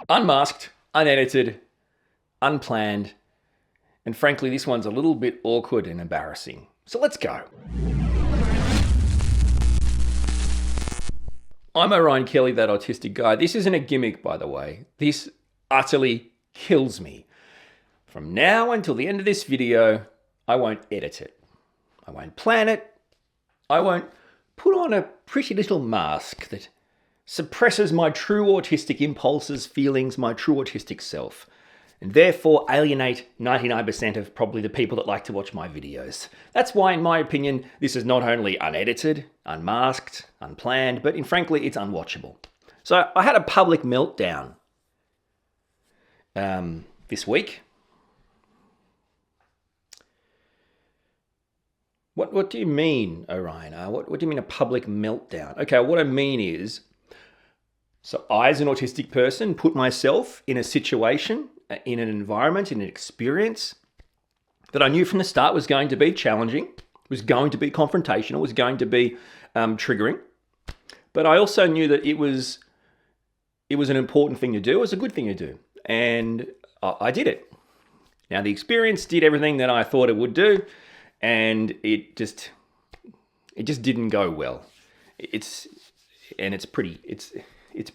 Unmasked, unedited, unplanned, and frankly, this one's a little bit awkward and embarrassing. So let's go. I'm Orion Kelly, that autistic guy. This isn't a gimmick, by the way. This utterly kills me. From now until the end of this video, I won't edit it. I won't plan it. I won't put on a pretty little mask that suppresses my true autistic impulses, feelings, my true autistic self, and therefore alienate 99% of probably the people that like to watch my videos. That's why, in my opinion, this is not only unedited, unmasked, unplanned, but frankly, it's unwatchable. So I had a public meltdown this week. What do you mean, Orion? What do you mean a public meltdown? Okay, what I mean is, so I, as an autistic person, put myself in a situation, in an environment, in an experience that I knew from the start was going to be challenging, was going to be confrontational, was going to be triggering. But I also knew that it was an important thing to do, it was a good thing to do. And I did it. Now, the experience did everything that I thought it would do, and it just didn't go well. It's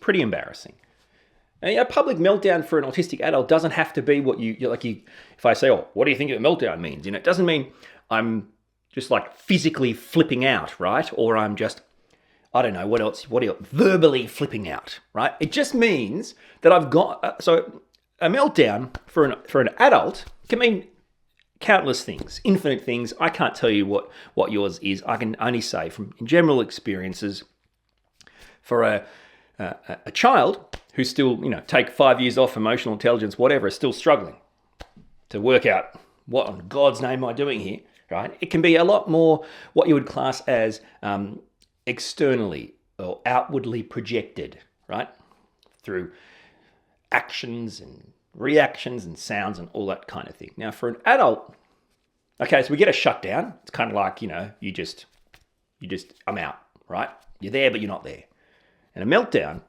pretty embarrassing. And a public meltdown for an autistic adult doesn't have to be what if I say, oh, what do you think a meltdown means? It doesn't mean I'm just like physically flipping out, right? Or I'm just, I don't know, what else, verbally flipping out, right? It just means that I've got, so a meltdown for an adult can mean countless things, infinite things. I can't tell you what yours is. I can only say from general experiences for a child who's still, take 5 years off, emotional intelligence, whatever, is still struggling to work out what on God's name am I doing here, right? It can be a lot more what you would class as externally or outwardly projected, right? Through actions and reactions and sounds and all that kind of thing. Now, for an adult, okay, so we get a shutdown. It's kind of like, you just, I'm out, right? You're there, but you're not there. And a meltdown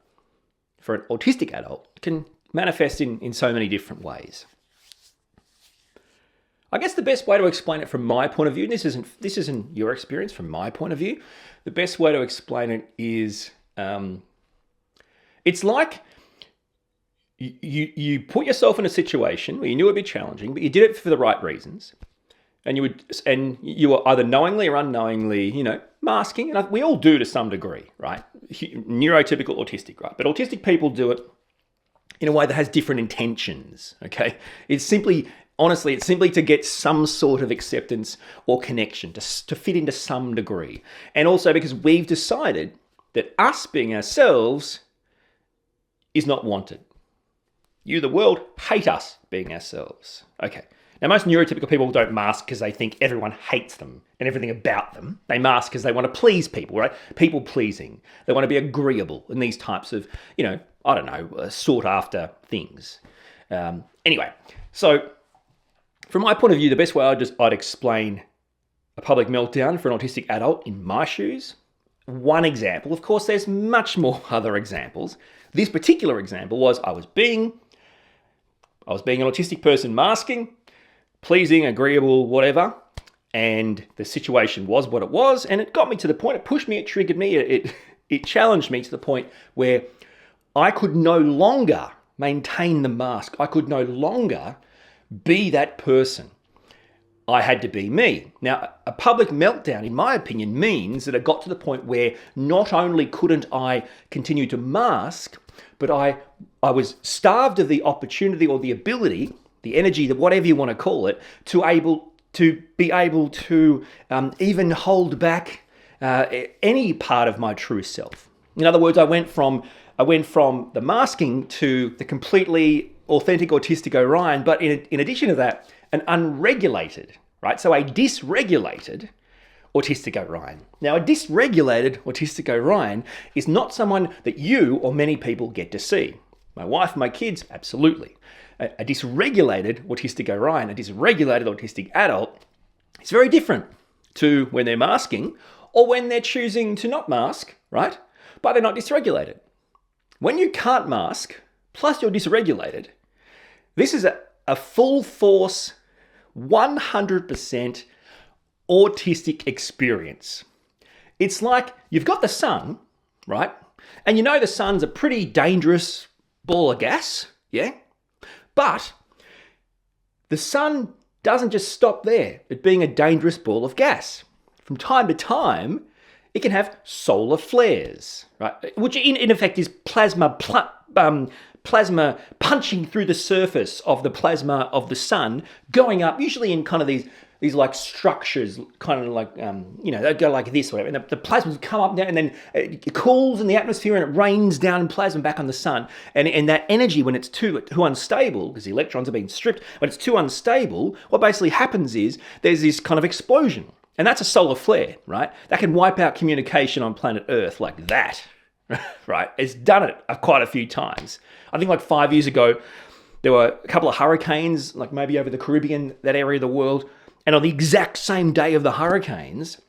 for an autistic adult can manifest in so many different ways. I guess the best way to explain it from my point of view, and this isn't your experience, from my point of view, the best way to explain it is, it's like you put yourself in a situation where you knew it'd be challenging, but you did it for the right reasons. And you were either knowingly or unknowingly, masking, and we all do to some degree, right? Neurotypical autistic, right? But autistic people do it in a way that has different intentions, okay? Honestly, it's simply to get some sort of acceptance or connection, to fit into some degree. And also because we've decided that us being ourselves is not wanted. You, the world, hate us being ourselves. Okay. Now, most neurotypical people don't mask because they think everyone hates them and everything about them. They mask because they want to please people, right? People pleasing. They want to be agreeable in these types of, sought after things. Anyway, so from my point of view, the best way I'd explain a public meltdown for an autistic adult in my shoes, one example, of course, there's much more other examples. This particular example was I was being an autistic person masking, pleasing, agreeable, whatever, and the situation was what it was, and it got me to the point, it pushed me, it triggered me, it challenged me to the point where I could no longer maintain the mask. I could no longer be that person. I had to be me. Now, a public meltdown, in my opinion, means that it got to the point where not only couldn't I continue to mask, but I was starved of the opportunity or the ability, the energy, whatever you want to call it, to be able to even hold back any part of my true self. In other words, I went from the masking to the completely authentic autistic Orion, but in addition to that, an unregulated, right? So a dysregulated autistic Orion. Now, a dysregulated autistic Orion is not someone that you or many people get to see. My wife, my kids, absolutely. A dysregulated autistic Orion, a dysregulated autistic adult, is very different to when they're masking or when they're choosing to not mask, right? But they're not dysregulated. When you can't mask, plus you're dysregulated, this is a full force, 100% autistic experience. It's like you've got the sun, right? And you know the sun's a pretty dangerous ball of gas, yeah? But the sun doesn't just stop there, it being a dangerous ball of gas. From time to time, it can have solar flares, right? Which in effect is plasma punching through the surface of the plasma of the sun, going up, usually in kind of these like structures, kind of like, they go like this, or whatever. And the plasma come up now, and then it cools in the atmosphere and it rains down plasma back on the sun. And that energy, when it's too unstable, because the electrons are being stripped, when it's too unstable, what basically happens is there's this kind of explosion. And that's a solar flare, right? That can wipe out communication on planet Earth like that, right? It's done it quite a few times. I think like 5 years ago, there were a couple of hurricanes, like maybe over the Caribbean, that area of the world. And on the exact same day of the hurricanes,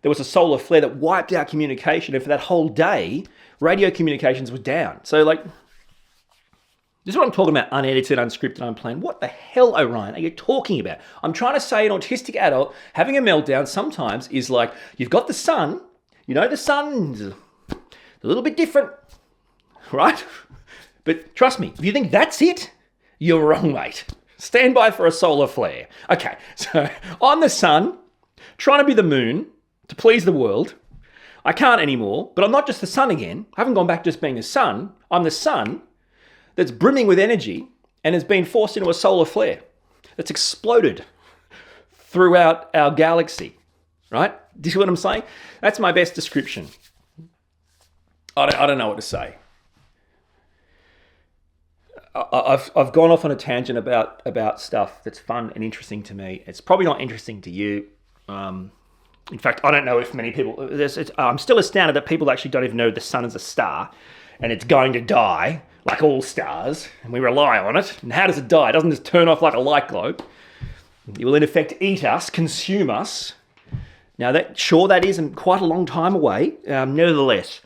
there was a solar flare that wiped out communication. And for that whole day, radio communications was down. So like, this is what I'm talking about, unedited, unscripted, unplanned. What the hell, Orion, are you talking about? I'm trying to say an autistic adult having a meltdown sometimes is like, you've got the sun, the sun's a little bit different, right? But trust me, if you think that's it, you're wrong, mate. Stand by for a solar flare. Okay, so I'm the sun, trying to be the moon to please the world. I can't anymore, but I'm not just the sun again. I haven't gone back to just being the sun. I'm the sun that's brimming with energy and has been forced into a solar flare that's exploded throughout our galaxy, right? Do you see what I'm saying? That's my best description. I don't know what to say. I've gone off on a tangent about stuff that's fun and interesting to me. It's probably not interesting to you. In fact, I don't know if many people... I'm still astounded that people actually don't even know the sun is a star and it's going to die like all stars, and we rely on it. And how does it die? It doesn't just turn off like a light globe. It will in effect eat us, consume us. Now, that isn't quite a long time away. Nevertheless,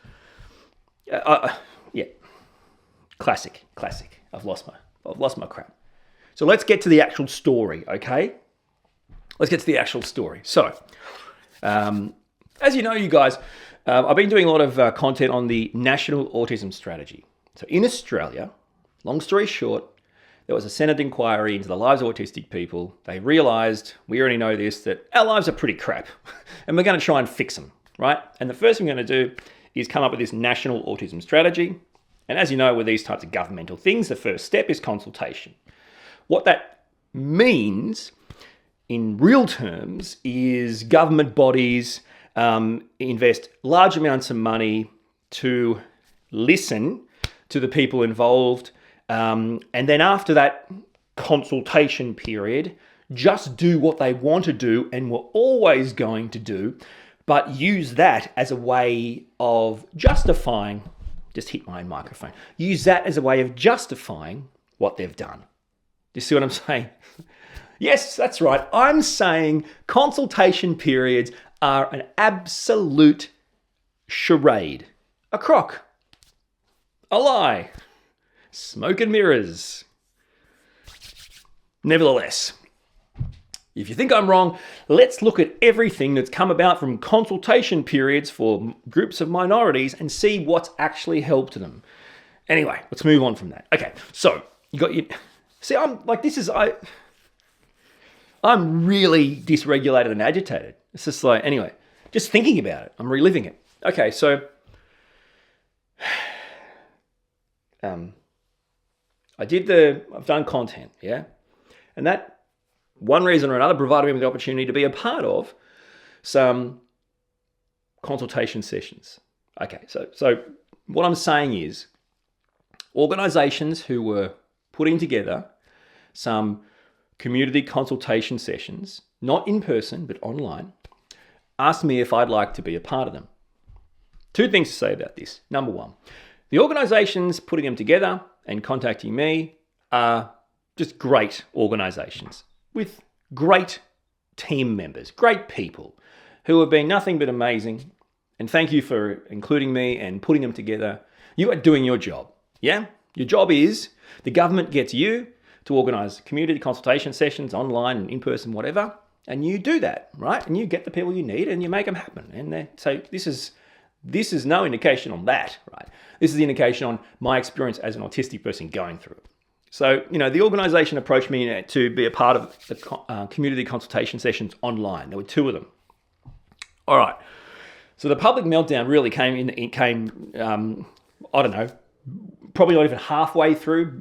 classic. I've lost my crap. So let's get to the actual story, okay? Let's get to the actual story. So, as you know, you guys, I've been doing a lot of content on the National Autism Strategy. So in Australia, long story short, there was a Senate inquiry into the lives of autistic people. They realised, we already know this, that our lives are pretty crap and we're going to try and fix them, right? And the first thing we're going to do is come up with this National Autism Strategy. And as you know, with these types of governmental things, the first step is consultation. What that means in real terms is government bodies invest large amounts of money to listen to the people involved. And then after that consultation period, just do what they want to do and were always going to do, but use that as a way of justifying, just hit my microphone, use that as a way of justifying what they've done. Do you see what I'm saying? Yes, that's right. I'm saying consultation periods are an absolute charade, a crock, a lie, smoke and mirrors. Nevertheless, if you think I'm wrong, let's look at everything that's come about from consultation periods for groups of minorities and see what's actually helped them. Anyway, let's move on from that. Okay, so you got your... See, I'm really dysregulated and agitated. It's just like, anyway, just thinking about it, I'm reliving it. Okay, so... I've done content, yeah? And that, one reason or another, provided me with the opportunity to be a part of some consultation sessions. Okay, so what I'm saying is, organisations who were putting together some community consultation sessions, not in person, but online, asked me if I'd like to be a part of them. Two things to say about this. Number one, the organisations putting them together and contacting me are just great organisations with great team members, great people who have been nothing but amazing. And thank you for including me and putting them together. You are doing your job. Yeah? Your job is the government gets you to organise community consultation sessions, online and in person, whatever, and you do that, right? And you get the people you need and you make them happen. And so this is no indication on that, right? This is the indication on my experience as an autistic person going through it. So, the organisation approached me to be a part of the community consultation sessions online. There were 2 of them. All right. So the public meltdown really came, I don't know, probably not even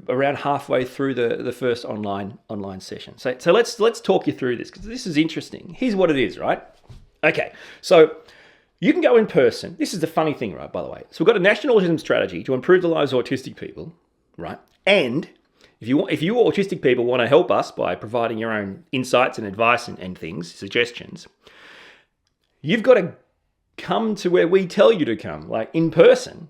around halfway through the first online session. So let's talk you through this, because this is interesting. Here's what it is, right? Okay, so you can go in person. This is the funny thing, right, by the way. So we've got a national autism strategy to improve the lives of autistic people, right? And if you autistic people want to help us by providing your own insights and advice and things, suggestions, you've got to come to where we tell you to come, like in person.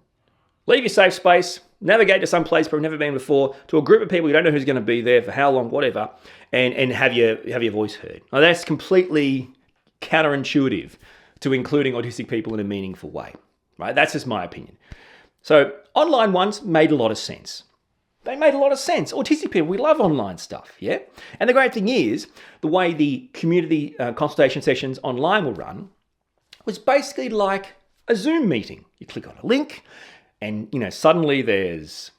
Leave your safe space, navigate to some place where you've never been before, to a group of people you don't know who's going to be there for how long, whatever, and have your voice heard. Now that's completely counterintuitive to including autistic people in a meaningful way, right? That's just my opinion. So online ones made a lot of sense. They made a lot of sense. Autistic people, we love online stuff, yeah? And the great thing is, the way the community consultation sessions online will run was basically like a Zoom meeting. You click on a link and, suddenly there's,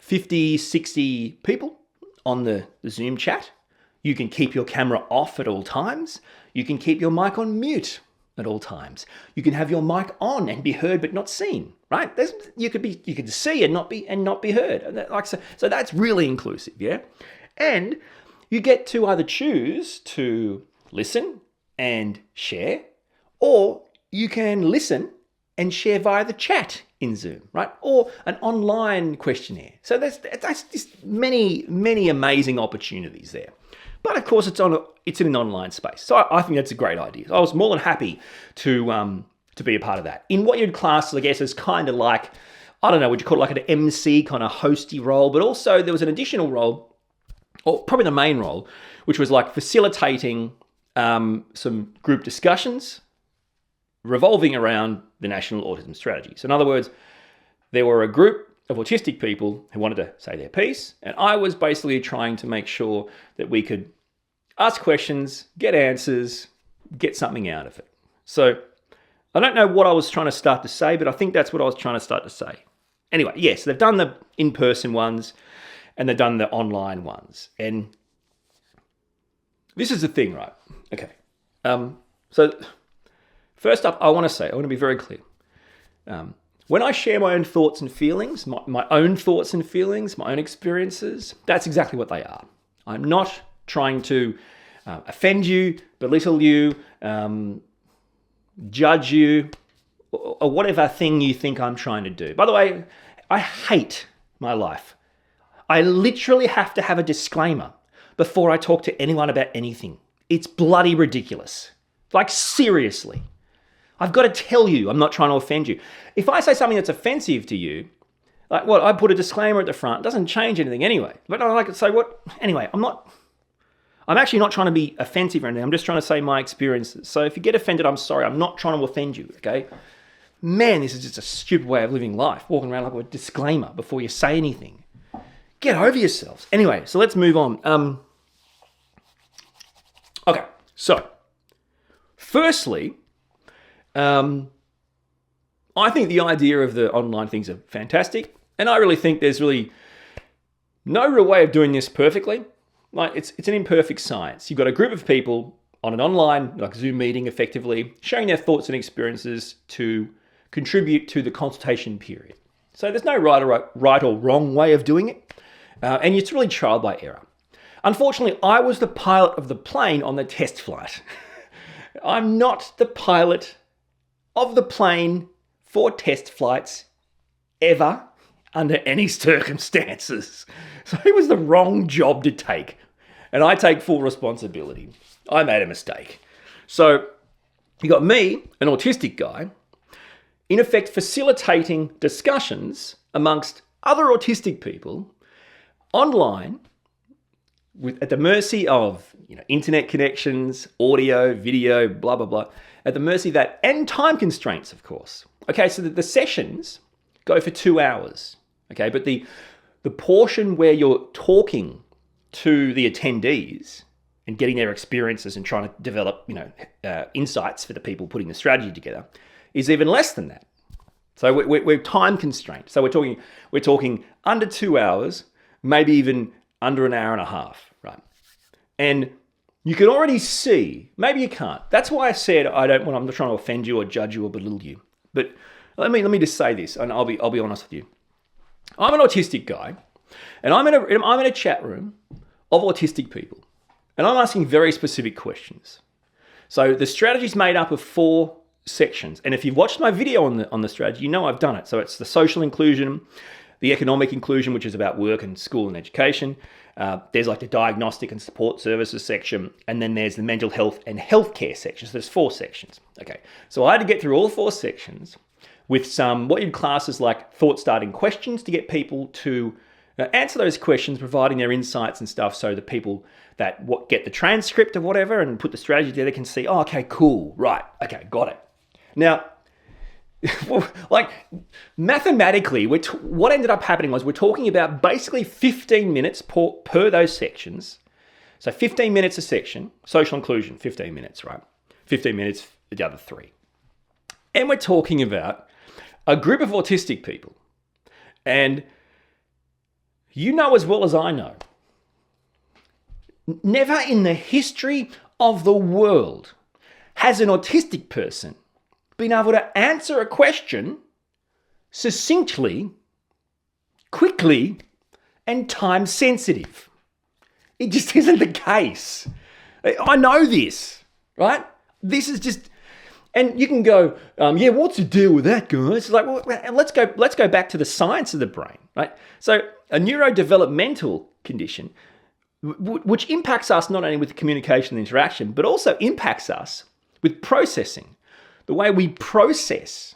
50, 60 people on the Zoom chat. You can keep your camera off at all times. You can keep your mic on mute at all times. You can have your mic on and be heard but not seen, right? You could see and not be heard. So that's really inclusive, yeah? And you get to either choose to listen and share, or you can listen and share via the chat in Zoom, right? Or an online questionnaire. So that's just many amazing opportunities there. But of course, it's in an online space. So I think that's a great idea. I was more than happy to be a part of that. In what you'd class, I guess, as kind of like, would you call it like an MC kind of hosty role? But also there was an additional role, or probably the main role, which was like facilitating some group discussions revolving around the National Autism Strategy. So in other words, there were a group of autistic people who wanted to say their piece, and I was basically trying to make sure that we could ask questions, get answers, get something out of it. So I don't know what I was trying to start to say, but I think that's what I was trying to start to say. Anyway, yes, they've done the in-person ones and they've done the online ones. And this is the thing, right? Okay. So first up, I want to be very clear. When I share my own thoughts and feelings, my own thoughts and feelings, my own experiences, that's exactly what they are. I'm not trying to offend you, belittle you, judge you, or whatever thing you think I'm trying to do. By the way, I hate my life. I literally have to have a disclaimer before I talk to anyone about anything. It's bloody ridiculous. Like, seriously. I've got to tell you I'm not trying to offend you. If I say something that's offensive to you, like what, I put a disclaimer at the front, it doesn't change anything anyway. But I like to say what, anyway, I'm actually not trying to be offensive or anything. I'm just trying to say my experiences. So if you get offended, I'm sorry. I'm not trying to offend you, okay? Man, this is just a stupid way of living life, walking around like with a disclaimer before you say anything. Get over yourselves. Anyway, so let's move on. Okay, so firstly, I think the idea of the online things are fantastic, and I really think there's really no real way of doing this perfectly. Like, it's an imperfect science. You've got a group of people on an online, like Zoom meeting effectively, sharing their thoughts and experiences to contribute to the consultation period. So there's no right or wrong way of doing it, and it's really trial by error. Unfortunately, I was the pilot of the plane on the test flight. I'm not the pilot of the plane for test flights ever under any circumstances. So it was the wrong job to take, and I take full responsibility. I made a mistake. So you got me, an autistic guy, in effect facilitating discussions amongst other autistic people online at the mercy of internet connections, audio, video, blah, blah, blah, at the mercy of that, and time constraints, of course. Okay, so the sessions go for 2 hours, okay, but the the portion where you're talking to the attendees and getting their experiences and trying to develop, insights for the people putting the strategy together is even less than that. So we're time constrained. So we're talking under 2 hours, maybe even under an hour and a half, right? And you can already see, maybe you can't. That's why I said I'm not trying to offend you or judge you or belittle you. But let me just say this, and I'll be honest with you. I'm an autistic guy, and I'm in a chat room of autistic people, and I'm asking very specific questions. So the strategy is made up of 4 sections, and if you've watched my video on the strategy, you know I've done it. So it's the social inclusion, the economic inclusion, which is about work and school and education. There's like the diagnostic and support services section, and then there's the mental health and healthcare section. So there's 4 sections. Okay, so I had to get through all 4 sections with some what you'd class as like thought-starting questions to get people to answer those questions, providing their insights and stuff, so the people that get the transcript of whatever and put the strategy together can see, oh, okay, cool, right, okay, got it. Now, like mathematically, what ended up happening was we're talking about basically 15 minutes per those sections. So 15 minutes a section, social inclusion, 15 minutes, right? 15 minutes the other 3. And we're talking about a group of autistic people. And you know as well as I know, never in the history of the world has an autistic person been able to answer a question succinctly, quickly, and time sensitive. It just isn't the case. I know this, right? This is just, and you can go, yeah, what's the deal with that, guys? It's like, well, let's go back to the science of the brain, right? So a neurodevelopmental condition, which impacts us not only with communication and interaction, but also impacts us with processing. The way we process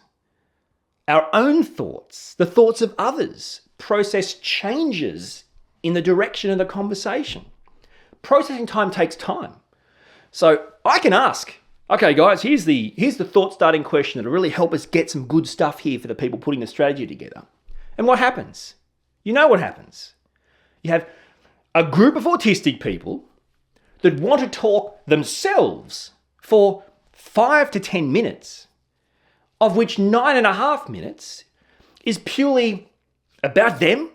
our own thoughts, the thoughts of others, process changes in the direction of the conversation. Processing time takes time. So I can ask, okay, guys, here's the thought-starting question that'll really help us get some good stuff here for the people putting the strategy together. And what happens? You know what happens. You have a group of autistic people that want to talk themselves for 5 to 10 minutes, of which 9.5 minutes is purely about them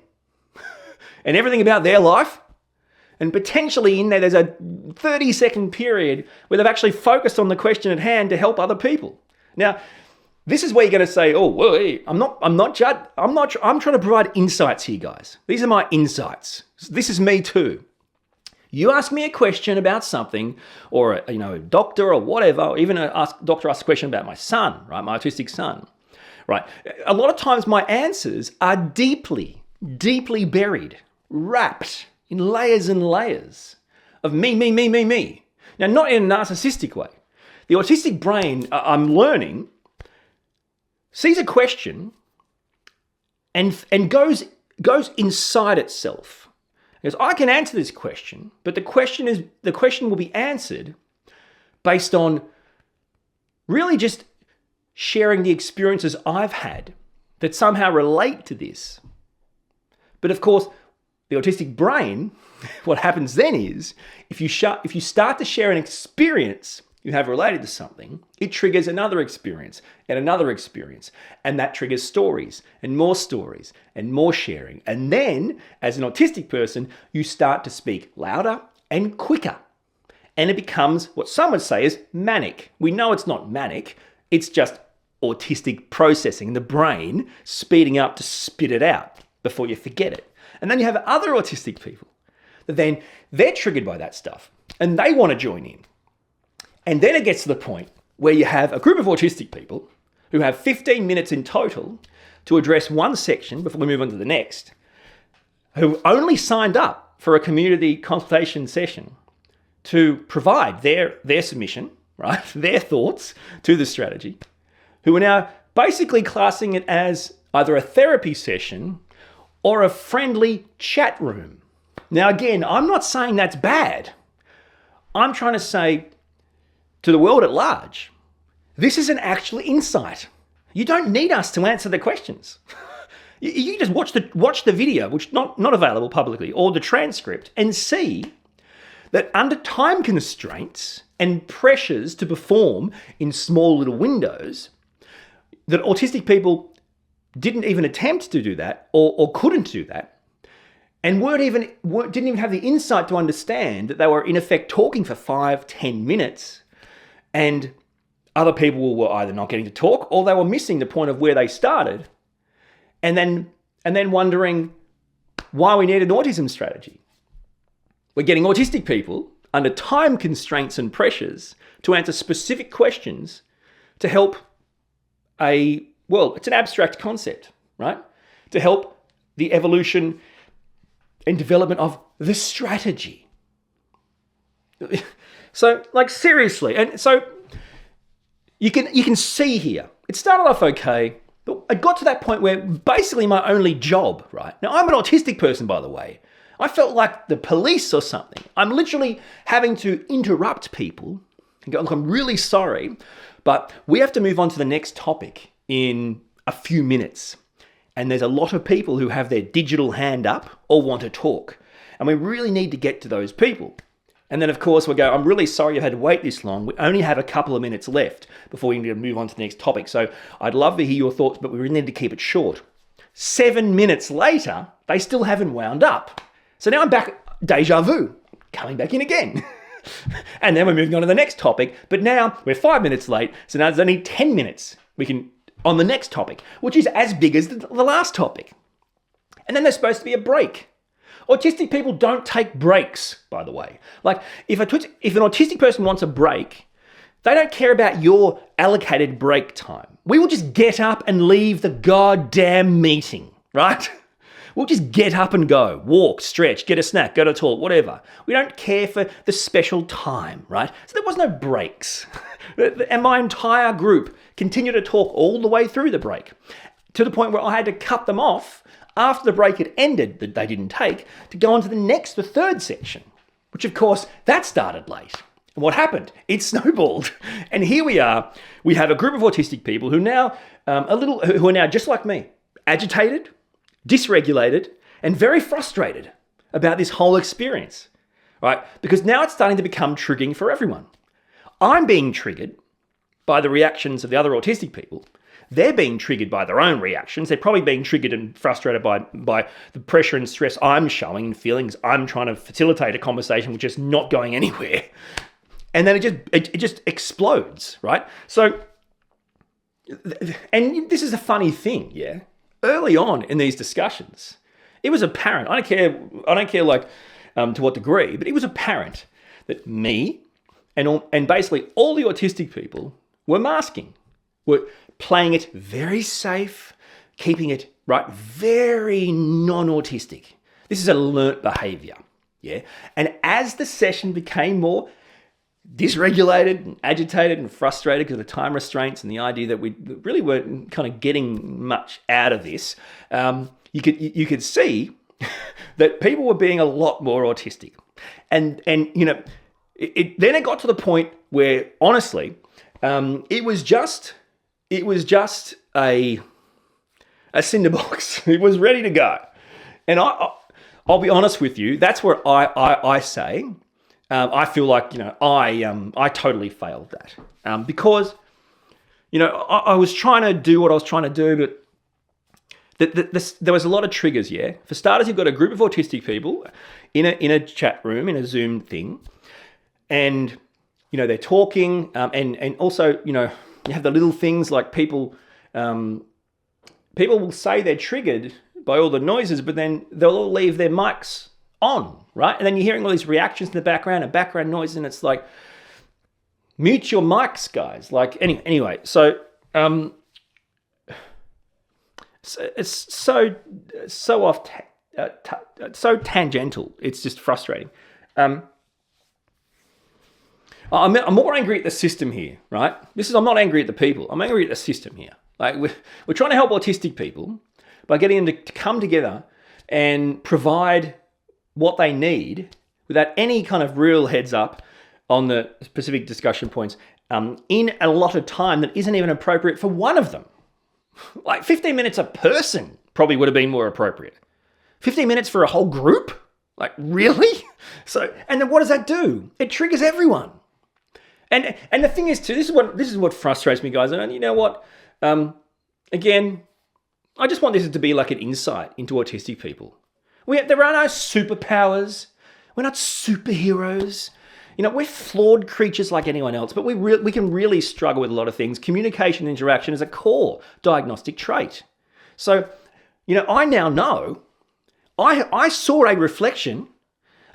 and everything about their life. And potentially in there's a 30-second period where they've actually focused on the question at hand to help other people. Now, this is where you're going to say, "Oh, well, hey, I'm trying to provide insights here, guys. These are my insights. This is me too." You ask me a question about something, or a doctor or whatever, or even a doctor asks a question about my son, right? My autistic son, right? A lot of times my answers are deeply, deeply buried, wrapped in layers and layers of me. Now, not in a narcissistic way. The autistic brain, I'm learning, sees a question and goes inside itself. Because I can answer this question, but the question will be answered based on really just sharing the experiences I've had that somehow relate to this. But of course, the autistic brain, what happens then is, if you start to share an experience you have related to something, it triggers another experience and another experience. And that triggers stories and more sharing. And then, as an autistic person, you start to speak louder and quicker. And it becomes what some would say is manic. We know it's not manic. It's just autistic processing, the brain speeding up to spit it out before you forget it. And then you have other autistic people that then they're triggered by that stuff and they want to join in. And then it gets to the point where you have a group of autistic people who have 15 minutes in total to address one section before we move on to the next, who only signed up for a community consultation session to provide their submission, right, their thoughts to the strategy, who are now basically classing it as either a therapy session or a friendly chat room. Now, again, I'm not saying that's bad. I'm trying to say to the world at large, this is an actual insight. You don't need us to answer the questions. You can just watch the video, which not available publicly, or the transcript, and see that under time constraints and pressures to perform in small little windows, that autistic people didn't even attempt to do that or couldn't do that, and didn't even have the insight to understand that they were in effect talking for 5-10 minutes, and other people were either not getting to talk or they were missing the point of where they started, and then wondering why we need an autism strategy. We're getting autistic people under time constraints and pressures to answer specific questions to help it's an abstract concept, right? To help the evolution and development of the strategy. So, like, seriously, and so you can see here, it started off okay, but it got to that point where basically my only job, right? Now, I'm an autistic person, by the way. I felt like the police or something. I'm literally having to interrupt people and go, look, I'm really sorry, but we have to move on to the next topic in a few minutes. And there's a lot of people who have their digital hand up or want to talk. And we really need to get to those people. And then, of course, we go, I'm really sorry you've had to wait this long. We only have a couple of minutes left before we need to move on to the next topic. So I'd love to hear your thoughts, but we really need to keep it short. 7 minutes later, they still haven't wound up. So now I'm back, deja vu, coming back in again. And then we're moving on to the next topic. But now we're 5 minutes late. So now there's only 10 minutes we can on the next topic, which is as big as the last topic. And then there's supposed to be a break. Autistic people don't take breaks, by the way. Like, if an autistic person wants a break, they don't care about your allocated break time. We will just get up and leave the goddamn meeting, right? We'll just get up and go, walk, stretch, get a snack, go to the toilet, whatever. We don't care for the special time, right? So there was no breaks. And my entire group continued to talk all the way through the break, to the point where I had to cut them off after the break had ended, that they didn't take, to go on to the third section, which of course, that started late. And what happened? It snowballed. And here we are. We have a group of autistic people who are now just like me, agitated, dysregulated, and very frustrated about this whole experience, right? Because now it's starting to become triggering for everyone. I'm being triggered by the reactions of the other autistic people. They're being triggered by their own reactions. They're probably being triggered and frustrated by the pressure and stress I'm showing and feelings I'm trying to facilitate a conversation which is not going anywhere. And then it just explodes, right? So, and this is a funny thing, yeah? Early on in these discussions, it was apparent, I don't care like to what degree, but it was apparent that me and basically all the autistic people were masking, were playing it very safe, keeping it, right, very non-autistic. This is a learnt behavior, yeah? And as the session became more dysregulated and agitated and frustrated because of the time restraints and the idea that we really weren't kind of getting much out of this, you could see that people were being a lot more autistic. And you know, then it got to the point where, honestly, it was just a cinderbox. It was ready to go. And I'll be honest with you, that's where I say, I feel like, you know, I totally failed that. Because, you know, I was trying to do what I was trying to do, but there was a lot of triggers, yeah? For starters, you've got a group of autistic people in a chat room, in a Zoom thing, and, you know, they're talking, and also, you know, you have the little things like people will say they're triggered by all the noises, but then they'll all leave their mics on, right? And then you're hearing all these reactions in the background and background noise, and it's like, mute your mics, guys. Like, anyway, so it's so so tangential. It's just frustrating. I'm more angry at the system here, right? I'm not angry at the people. I'm angry at the system here. Like, we're trying to help autistic people by getting them to come together and provide what they need without any kind of real heads up on the specific discussion points in a lot of time that isn't even appropriate for one of them. Like 15 minutes a person probably would have been more appropriate. 15 minutes for a whole group? Like, really? So, and then what does that do? It triggers everyone. And the thing is too, this is what frustrates me, guys. And you know what? Again, I just want this to be like an insight into autistic people. There are no superpowers. We're not superheroes. You know, we're flawed creatures like anyone else, but we can really struggle with a lot of things. Communication and interaction is a core diagnostic trait. So, you know, I now know, I saw a reflection,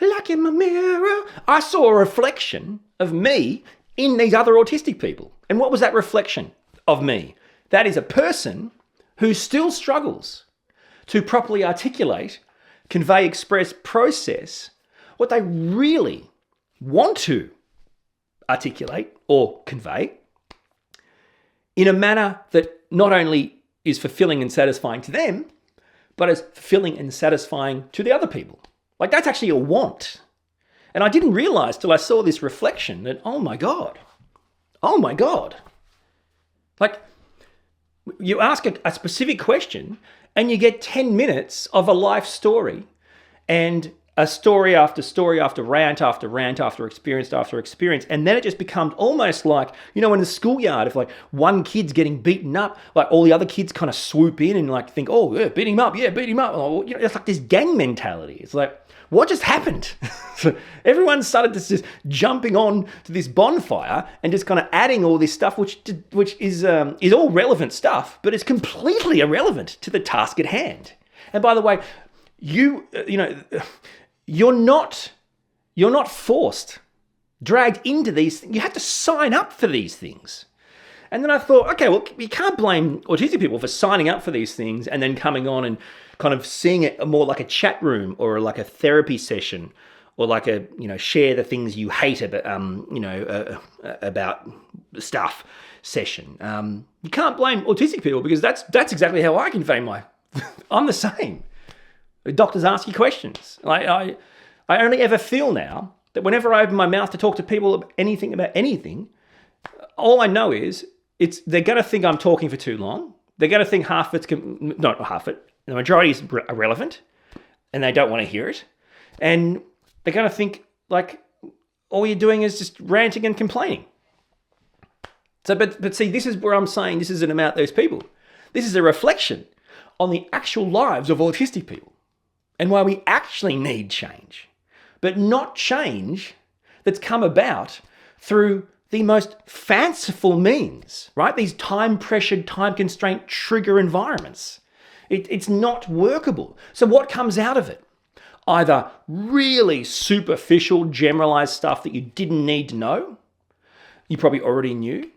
like in my mirror, I saw a reflection of me in these other autistic people. And what was that reflection of me? That is a person who still struggles to properly articulate, convey, express, process what they really want to articulate or convey in a manner that not only is fulfilling and satisfying to them, but is fulfilling and satisfying to the other people. Like, that's actually a want. And I didn't realize till I saw this reflection that, oh my God. Like, you ask a specific question and you get 10 minutes of a life story and a story after rant after experience. And then it just becomes almost like, you know, in the schoolyard, if like one kid's getting beaten up, like all the other kids kind of swoop in and like think, oh, yeah, beat him up. Oh, you know, it's like this gang mentality. It's like, what just happened? So everyone started just jumping on to this bonfire and just kind of adding all this stuff, which is all relevant stuff, but it's completely irrelevant to the task at hand. And by the way, you're not forced, dragged into these things. You have to sign up for these things. And then I thought, okay, well, you can't blame autistic people for signing up for these things and then coming on and kind of seeing it more like a chat room or like a therapy session or like a, you know, share the things you hate about, about stuff session. You can't blame autistic people because that's exactly how I convey my, I'm the same. Doctors ask you questions. I only ever feel now that whenever I open my mouth to talk to people about anything, all I know is they're going to think I'm talking for too long. They're going to think the majority is irrelevant and they don't want to hear it. And they're going to think like all you're doing is just ranting and complaining. So, but see, this is where I'm saying this isn't about those people. This is a reflection on the actual lives of autistic people and why we actually need change, but not change that's come about through the most fanciful means, right? These time-pressured, time-constrained trigger environments. It's not workable. So what comes out of it? Either really superficial, generalized stuff that you didn't need to know, you probably already knew,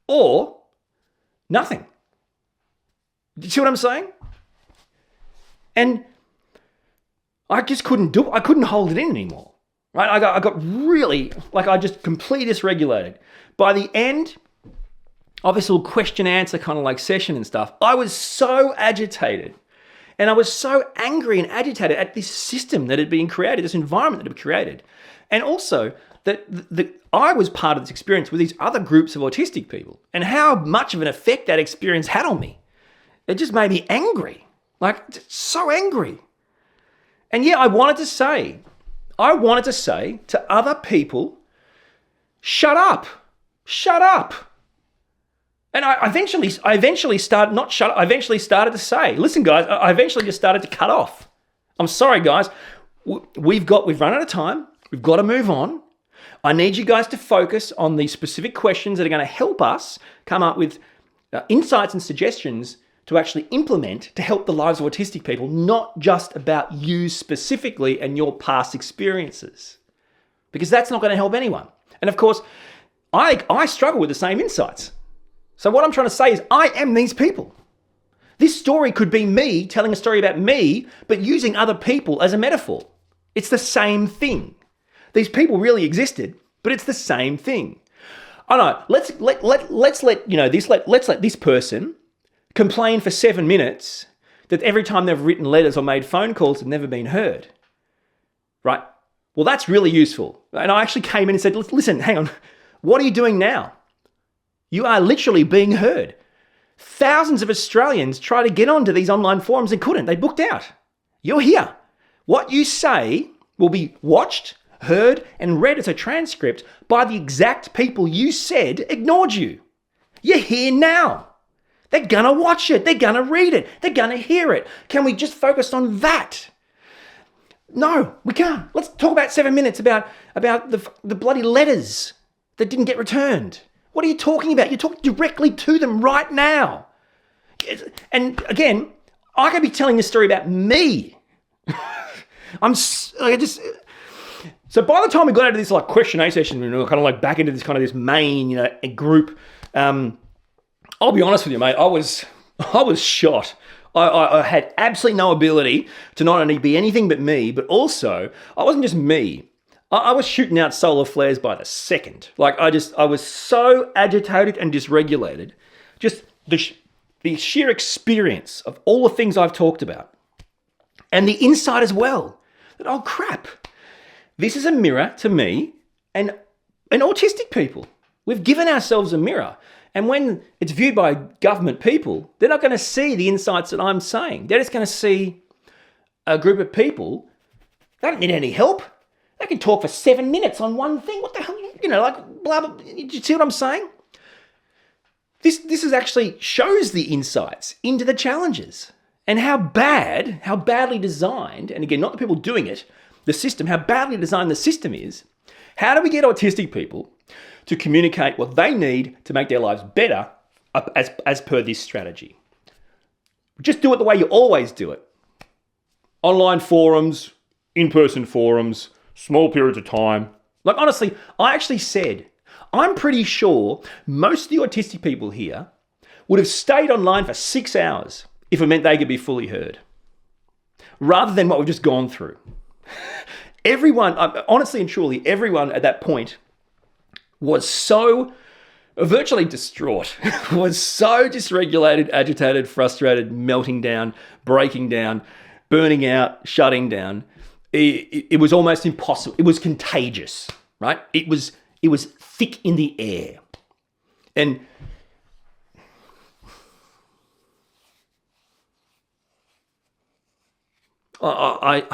or nothing. Do you see what I'm saying? And I just couldn't do it. I couldn't hold it in anymore. Right? I got really, I just completely dysregulated. By the end of this little question answer kind of like session and stuff, I was so agitated. And I was so angry and agitated at this system that had been created, this environment that had been created. And also that I was part of this experience with these other groups of autistic people and how much of an effect that experience had on me. It just made me angry, so angry. And yeah, I wanted to say to other people, shut up. And I eventually started to say, listen guys, I eventually just started to cut off. I'm sorry guys, we've run out of time. We've got to move on. I need you guys to focus on the specific questions that are going to help us come up with insights and suggestions to actually implement to help the lives of autistic people, not just about you specifically and your past experiences. Because that's not going to help anyone. And of course, I struggle with the same insights. So what I'm trying to say is I am these people. This story could be me telling a story about me, but using other people as a metaphor. It's the same thing. These people really existed, but it's the same thing. I know. Let's let this person complain for 7 minutes that every time they've written letters or made phone calls have never been heard. Right? Well, that's really useful. And I actually came in and said, listen, hang on. What are you doing now? You are literally being heard. Thousands of Australians try to get onto these online forums and couldn't. They booked out. You're here. What you say will be watched, heard, and read as a transcript by the exact people you said ignored you. You're here now. They're going to watch it. They're going to read it. They're going to hear it. Can we just focus on that? No, we can't. Let's talk about 7 minutes about the bloody letters that didn't get returned. What are you talking about? You're talking directly to them right now. And again, I could be telling this story about me. So by the time we got out of this like question A session, kind of like back into this main, group, I'll be honest with you, mate, I was shot. I had absolutely no ability to not only be anything but me, but also I wasn't just me. I was shooting out solar flares by the second. Like I was so agitated and dysregulated. Just the sheer experience of all the things I've talked about. And the insight as well. That, oh crap, this is a mirror to me and autistic people. We've given ourselves a mirror. And when it's viewed by government people, they're not going to see the insights that I'm saying. They're just going to see a group of people. They don't need any help. They can talk for 7 minutes on one thing. What the hell? Like blah, blah. Do you see what I'm saying? This is actually shows the insights into the challenges and how badly designed, and again, not the people doing it, the system, how badly designed the system is. How do we get autistic people to communicate what they need to make their lives better as per this strategy? Just do it the way you always do it. Online forums, in-person forums, small periods of time. Like honestly, I actually said, I'm pretty sure most of the autistic people here would have stayed online for 6 hours if it meant they could be fully heard, rather than what we've just gone through. Everyone, honestly and truly, everyone at that point was so virtually distraught, was so dysregulated, agitated, frustrated, melting down, breaking down, burning out, shutting down. It was almost impossible. It was contagious, right? It was thick in the air. And I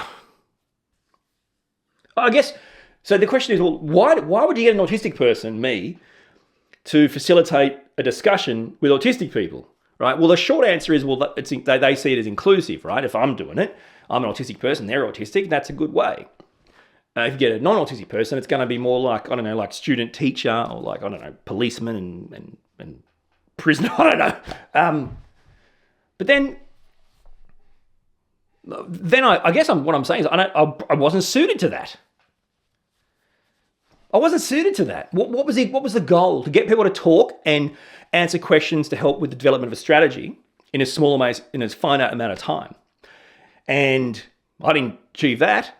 guess, so the question is, well, why would you get an autistic person, me, to facilitate a discussion with autistic people, right? Well, the short answer is, well, they see it as inclusive, right? If I'm doing it, I'm an autistic person, they're autistic, that's a good way. If you get a non-autistic person, it's going to be more like, I don't know, like student teacher or like, I don't know, policeman and prisoner, I don't know. But then I guess what I'm saying is I wasn't suited to that. I wasn't suited to that. What was the goal? To get people to talk and answer questions to help with the development of a strategy in a finite amount of time. And I didn't achieve that.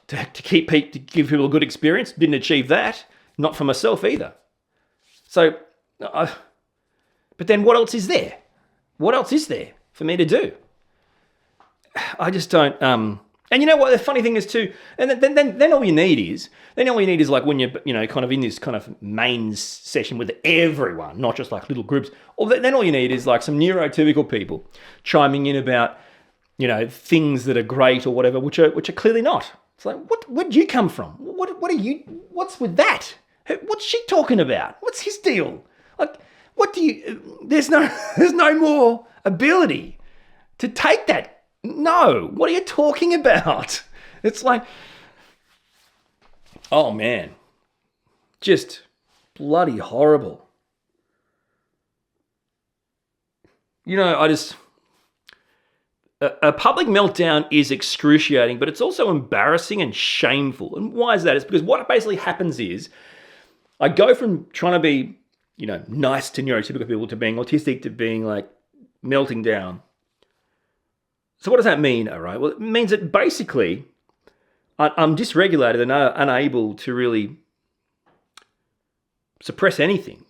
To give people a good experience, didn't achieve that. Not for myself either. So, but then what else is there? What else is there for me to do? I just don't. And you know what? The funny thing is too. And then all you need is like when you're kind of in this kind of mains session with everyone, not just like little groups. Or then all you need is like some neurotypical people chiming in about things that are great or whatever, which are clearly not. It's like, where'd you come from? What are you? What's with that? What's she talking about? What's his deal? Like, what do you? There's no more ability to take that. No, what are you talking about? It's like, oh man, just bloody horrible. A public meltdown is excruciating, but it's also embarrassing and shameful. And why is that? It's because what basically happens is I go from trying to be, nice to neurotypical people to being autistic to being like melting down. So what does that mean? All right. Well, it means that basically I'm dysregulated and unable to really suppress anything.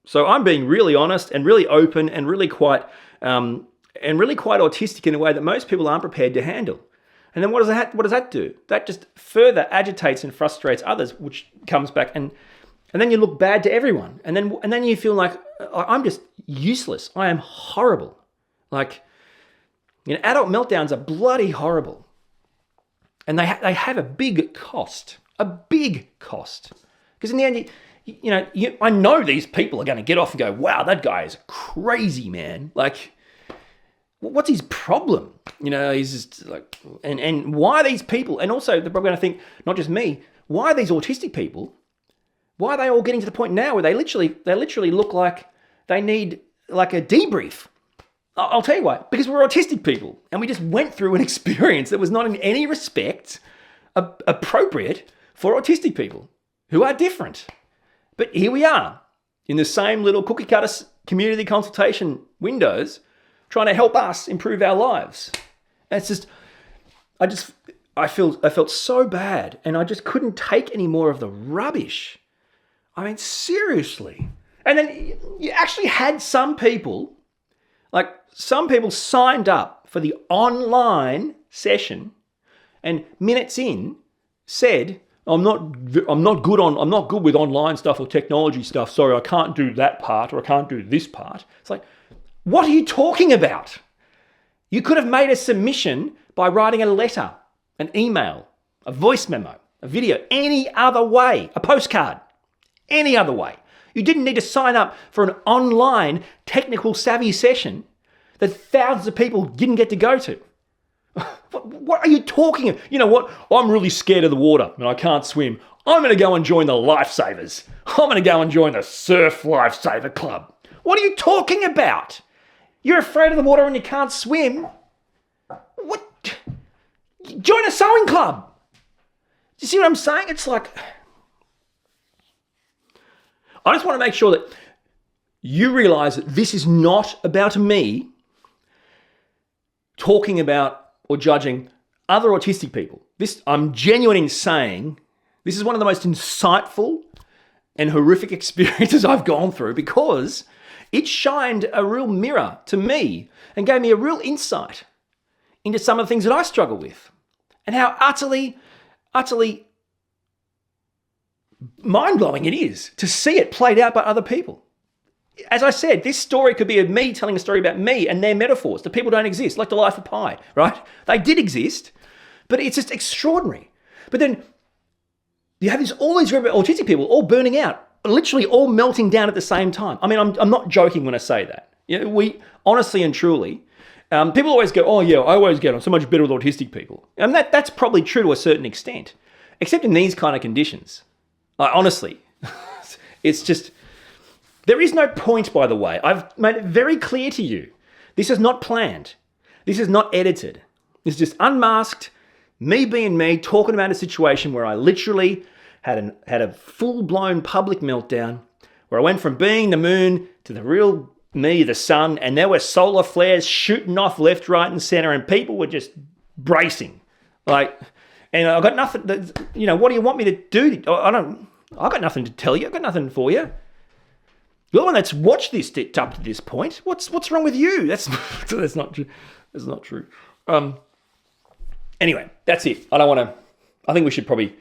So I'm being really honest and really open and really quite autistic in a way that most people aren't prepared to handle. And then what does that do? That just further agitates and frustrates others, which comes back and And then you look bad to everyone. And then you feel like, I'm just useless. I am horrible. Like, adult meltdowns are bloody horrible. And they have a big cost. A big cost. Because in the end, I know these people are going to get off and go, wow, that guy is crazy, man. Like, what's his problem? He's just like, and why are these people? And also, they're probably going to think, not just me, why are these autistic people? Why are they all getting to the point now where they literally look like they need like a debrief? I'll tell you why. Because we're autistic people, and we just went through an experience that was not in any respect appropriate for autistic people who are different. But here we are in the same little cookie cutter community consultation windows, trying to help us improve our lives. And it's just, I felt so bad, and I just couldn't take any more of the rubbish. I mean, seriously. And then you actually had some people signed up for the online session, and minutes in said, I'm not good with online stuff or technology stuff. Sorry, I can't do that part, or I can't do this part. It's like, what are you talking about? You could have made a submission by writing a letter, an email, a voice memo, a video, any other way, a postcard, any other way. You didn't need to sign up for an online technical savvy session that thousands of people didn't get to go to. What are you talking about? You know what? I'm really scared of the water and I can't swim. I'm going to go and join the lifesavers. I'm going to go and join the surf lifesaver club. What are you talking about? You're afraid of the water and you can't swim? What? Join a sewing club. Do you see what I'm saying? It's like, I just want to make sure that you realize that this is not about me talking about or judging other autistic people. I'm genuine in saying this is one of the most insightful and horrific experiences I've gone through, because it shined a real mirror to me and gave me a real insight into some of the things that I struggle with, and how utterly mind-blowing it is to see it played out by other people. As I said, this story could be of me telling a story about me and their metaphors. The people don't exist, like the life of Pi, right? They did exist, but it's just extraordinary. But then you have all these autistic people all burning out, literally all melting down at the same time. I mean, I'm not joking when I say that. We honestly and truly, people always go, oh yeah, I always get on so much better with autistic people. And that's probably true to a certain extent, except in these kind of conditions. Honestly, it's just, there is no point, by the way. I've made it very clear to you. This is not planned. This is not edited. It's just unmasked, me being me, talking about a situation where I literally had a full-blown public meltdown, where I went from being the moon to the real me, the sun, and there were solar flares shooting off left, right, and center, and people were just bracing. And I've got nothing, what do you want me to do? I've got nothing to tell you. I've got nothing for you. You're the one that's watched this up to this point. What's wrong with you? That's not true. That's not true. Anyway, that's it. I think we should probably,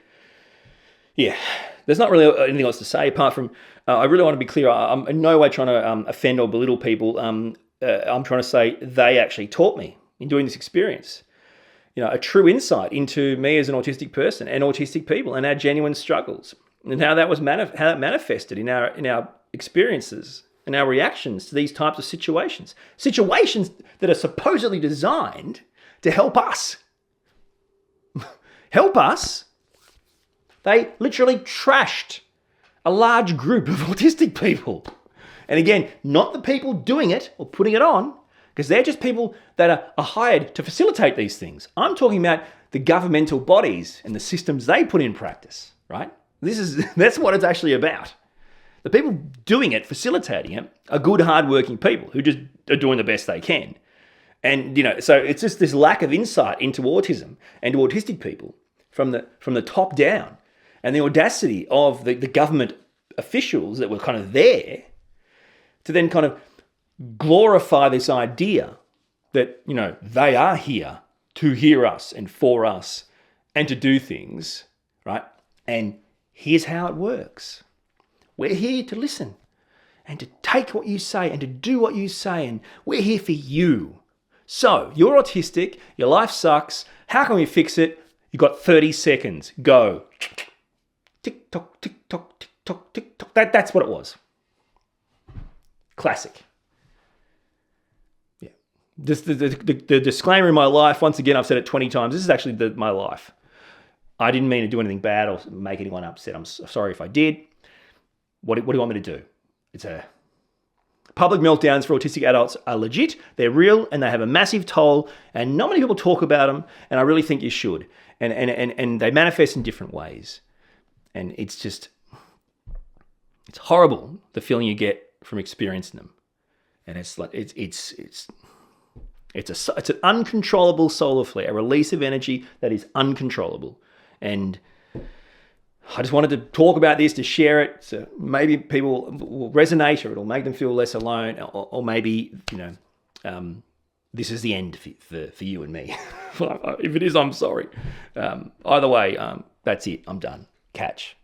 there's not really anything else to say apart from, I really want to be clear. I'm in no way trying to offend or belittle people. I'm trying to say they actually taught me in doing this experience, a true insight into me as an autistic person and autistic people and our genuine struggles, and how that was how that manifested in our experiences and our reactions to these types of situations that are supposedly designed to help us. They literally trashed a large group of autistic people. And again, not the people doing it or putting it on, because they're just people that are hired to facilitate these things. I'm talking about the governmental bodies and the systems they put in practice, right? That's what it's actually about. The people doing it, facilitating it, are good, hardworking people who just are doing the best they can. And, so it's just this lack of insight into autism and to autistic people from the top down, and the audacity of the government officials that were kind of there to then kind of glorify this idea that, they are here to hear us and for us and to do things, right? And here's how it works. We're here to listen and to take what you say and to do what you say, and we're here for you. So, you're autistic, your life sucks, how can we fix it? You've got 30 seconds, go. Tick tock, tick tock, tick tock, tick tock. That's what it was. Classic. Yeah. This, the disclaimer in my life, once again, I've said it 20 times, this is actually my life. I didn't mean to do anything bad or make anyone upset. I'm sorry if I did. What do you want me to do? It's public meltdowns for autistic adults are legit, they're real, and they have a massive toll, and not many people talk about them, and I really think you should. And they manifest in different ways. And it's horrible, the feeling you get from experiencing them. And it's like it's an uncontrollable solar flare, a release of energy that is uncontrollable. And I just wanted to talk about this, to share it, so maybe people will resonate, or it'll make them feel less alone, or maybe, this is the end for you and me. If it is, I'm sorry. Either way, that's it. I'm done. Catch.